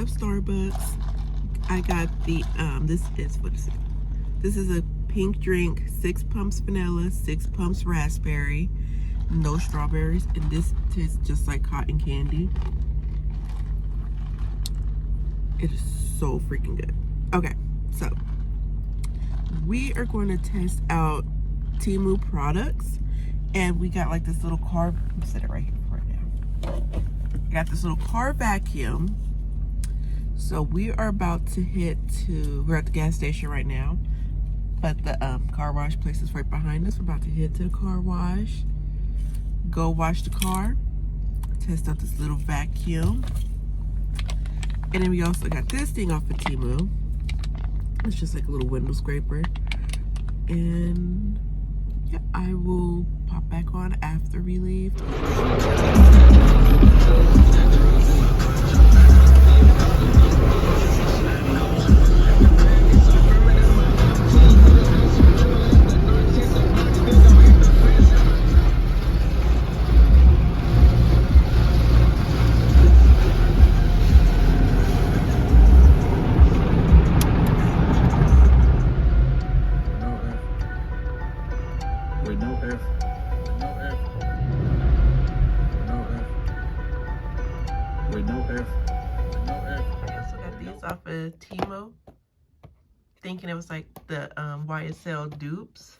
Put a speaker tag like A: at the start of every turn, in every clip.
A: of Starbucks. I got the this is, what is it? This is a pink drink, 6 pumps vanilla, 6 pumps raspberry, no strawberries, and this tastes just like cotton candy. It is so freaking good. Okay, so we are going to test out Temu products, and we got like this little car. I'm set it right here right now. I got this little car vacuum. So we are about to we're at the gas station right now, but the car wash place is right behind us. We're about to head to the car wash, go wash the car, test out this little vacuum. And then we also got this thing off of Temu. It's just like a little window scraper. And yeah, I will pop back on after we leave. Off of Temu, thinking it was like the YSL dupes.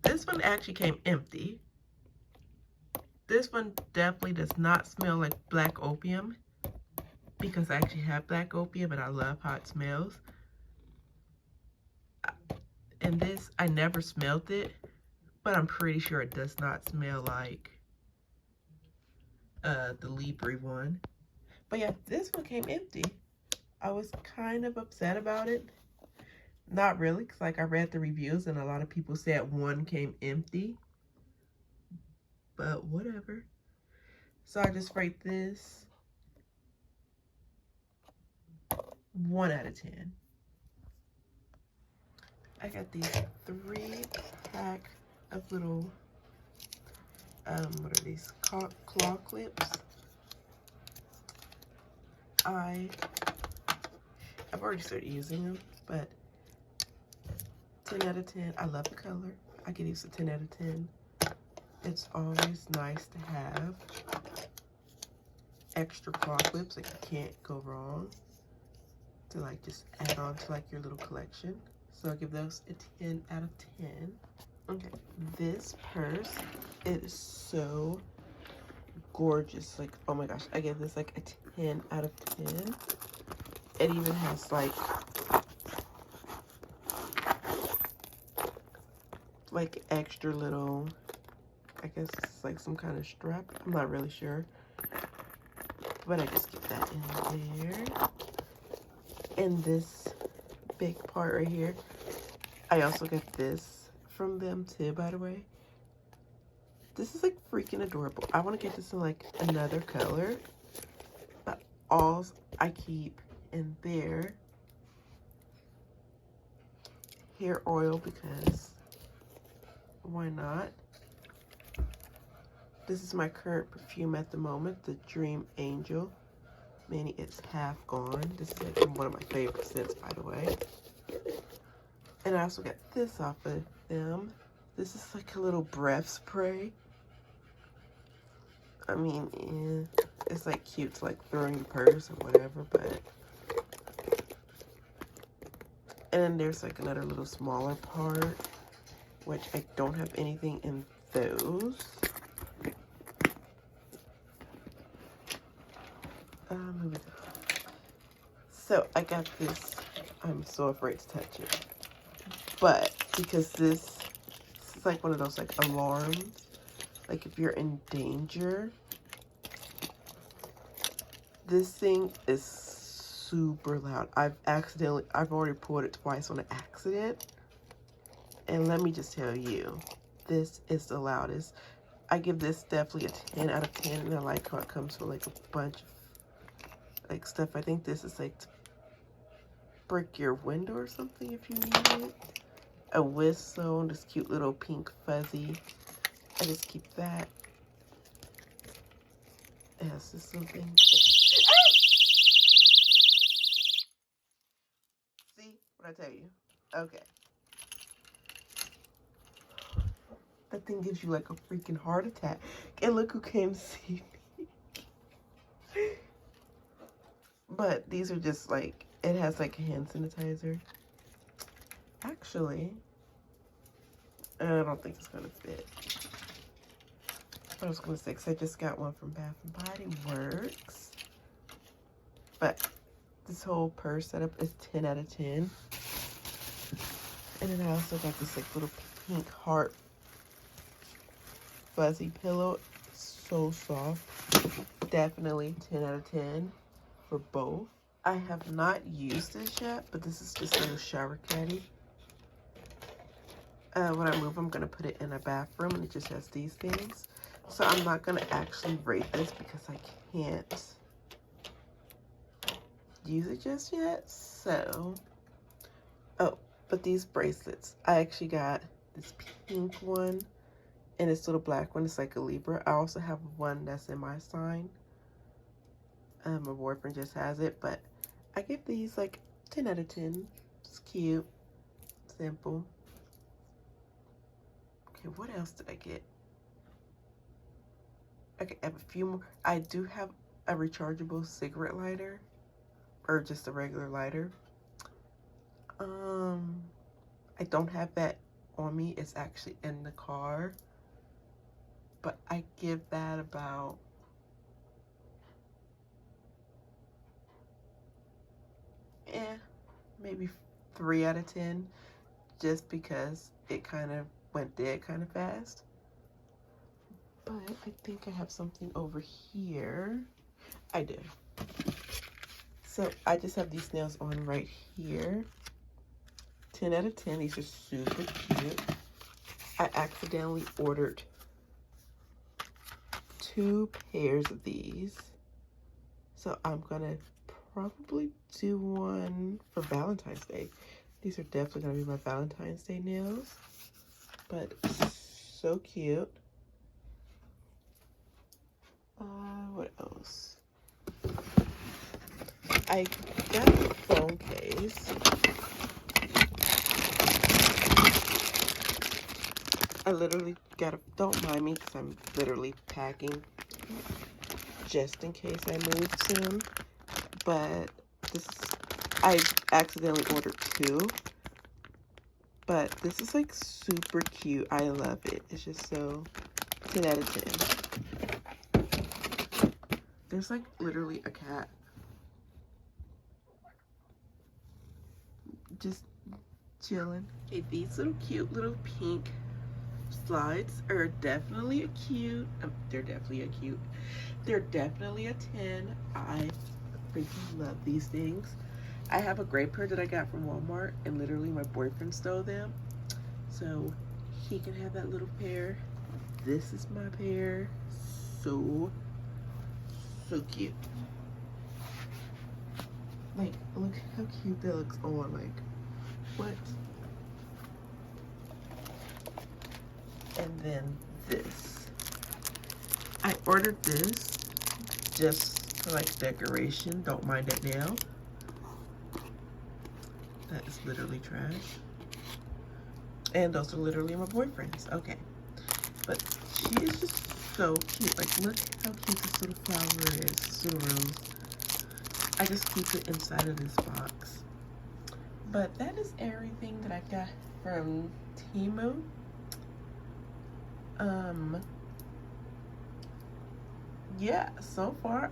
A: This one actually came empty. This one definitely does not smell like black opium, because I actually have black opium and I love how it smells. And this, I never smelled it, but I'm pretty sure it does not smell like the Libre one. But yeah, this one came empty. I was kind of upset about it. Not really, because like I read the reviews and a lot of people said one came empty. But whatever. So I just rate this 1 out of 10. I got these 3-pack of little, what are these? Claw clips. I've already started using them, but 10 out of 10. I love the color. I give these a 10 out of 10. It's always nice to have extra claw clips. Like, you can't go wrong to like just add on to like your little collection. So I'll give those a 10 out of 10. Okay, this purse, it is so gorgeous. Like, oh my gosh, I give this like a 10 out of 10. It even has like extra little, I guess it's like some kind of strap. I'm not really sure, but I just get that in there. And this big part right here, I also got this from them too, by the way. This is like freaking adorable. I want to get this in like another color, but all I keep in there hair oil, because why not? This is my current perfume at the moment, the Dream Angel. Meaning it's half gone. This is like one of my favorite scents, by the way. And I also got this off of them. This is like a little breath spray. I mean, it's like cute to like throw in your purse or whatever, but. And then there's like another little smaller part, which I don't have anything in those. Here we go. So I got this. I'm so afraid to touch it, but because this is like one of those like alarms, like if you're in danger. This thing is super loud. I've already pulled it twice on an accident, and let me just tell you, this is the loudest. I give this definitely a 10 out of 10, and I like how it comes with like a bunch of like stuff. I think this is like to break your window or something if you need it. A whistle, this cute little pink fuzzy. I just keep that. It has this little thing. I tell you? Okay. That thing gives you like a freaking heart attack. And look who came to see me. But these are just like, it has like a hand sanitizer. Actually, I don't think it's gonna fit. I was gonna say, because I just got one from Bath and Body Works. But this whole purse setup is 10 out of 10. And then I also got this like little pink heart fuzzy pillow. So soft. Definitely 10 out of 10 for both. I have not used this yet, but this is just a little shower caddy. When I move, I'm gonna put it in a bathroom, and it just has these things. So I'm not gonna actually rate this because I can't use it just yet. So, oh, but these bracelets, I actually got this pink one and this little black one. It's like a Libra. I also have one that's in my sign. My boyfriend just has it, but I give these like 10 out of 10. It's cute, simple. Okay, what else did I get? Okay, I have a few more. I do have a rechargeable cigarette lighter, or just a regular lighter. I don't have that on me. It's actually in the car, but I give that about maybe 3 out of 10, just because it kind of went dead kind of fast. But I think I have something over here. I do. So I just have these nails on right here. 10 out of 10. These are super cute. I accidentally ordered 2 pairs of these. So I'm gonna probably do one for Valentine's Day. These are definitely gonna be my Valentine's Day nails. But so cute. What else? I got a phone case. I literally got a, don't mind me because I'm literally packing just in case I move soon. But this is, I accidentally ordered 2. But this is like super cute. I love it. It's just so 10 out of 10. There's like literally a cat just chilling. Okay, these little cute little pink slides are definitely a cute. They're definitely a cute. They're definitely a 10. I freaking love these things. I have a gray pair that I got from Walmart, and literally my boyfriend stole them, so he can have that little pair. This is my pair. So cute. Like, look how cute that looks on. Like, what? And then this. I ordered this just for like decoration. Don't mind it now. That is literally trash. And those are literally my boyfriend's. Okay. But she is just so cute. Like, look how cute this little flower is. This little rose. I just keep it inside of this box. But that is everything that I got from Temu. Yeah, so far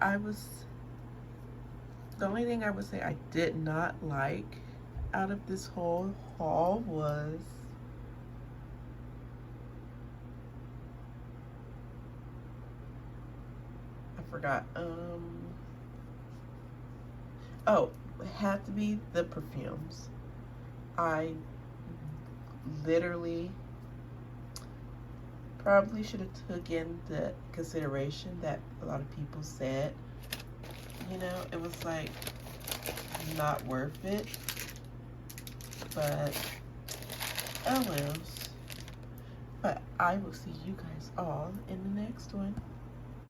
A: the only thing I would say I did not like out of this whole haul was I forgot. Oh, it had to be the perfumes. I literally probably should have took into consideration that a lot of people said, you know, it was like not worth it. But oh well. But I will see you guys all in the next one.